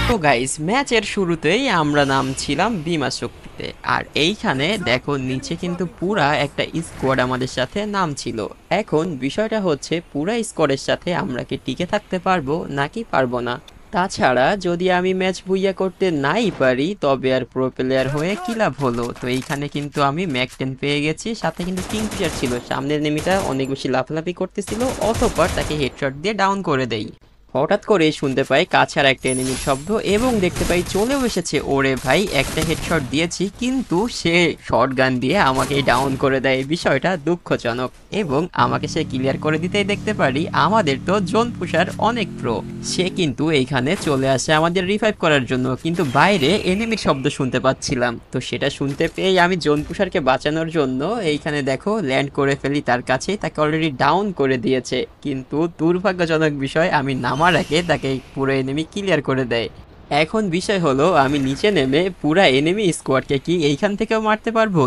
তো গাইস, ম্যাচের শুরুতেই আমরা নামছিলাম বিমা শক্তিতে, আর এইখানে দেখো নিচে কিন্তু পুরা একটা স্কোয়াড আমাদের সাথে নামছিল। এখন বিষয়টা হচ্ছে পুরা স্কোয়াডের সাথে আমরা কি টিকে থাকতে পারবো নাকি পারবো না। তাছাড়া যদি আমি ম্যাচ বুইয়া করতে নাই পারি তবে আর প্রো প্লেয়ার হয়ে কি লাভ হলো। তো এইখানে কিন্তু আমি ম্যাক 10 পেয়ে গেছি, সাথে কিন্তু কিংফিশার ছিল। সামনের নেমিটা অনেক বেশি লাফালাফি করতেছিল, অতঃপর তাকে হেডশট দিয়ে ডাউন করে দেই। হঠাৎ করে শুনতে পাই কাছার একটা এনিমির শব্দ এবং দেখতে পাই চলেও এসেছে। ওরে ভাই, একটা হেডশট দিয়েছি কিন্তু সে শটগান দিয়ে আমাকে ডাউন করে দেয়। বিষয়টা দুঃখজনক এবং আমাকে সে ক্লিয়ার করে দিতেই দেখতে পারি আমাদের তো জোন পুশার অনেক প্রো। সে কিন্তু এইখানে চলে আসে আমাদের রিভাইভ করার জন্য, কিন্তু বাইরে এনিমির শব্দ শুনতে পাচ্ছিলাম। তো সেটা শুনতে পেয়ে আমি জোন পুশারকে বাঁচানোর জন্য এইখানে দেখো ল্যান্ড করে ফেলি তার কাছেই। তাকে অলরেডি ডাউন করে দিয়েছে, কিন্তু দুর্ভাগ্যজনক বিষয় আমি নামার আগে তাকে পুরো এনিমি ক্লিয়ার করে দেয়। এখন বিষয় হলো আমি নিচে নেমে পুরা এনিমি স্কোয়াডকে কি এইখান থেকেও মারতে পারবো।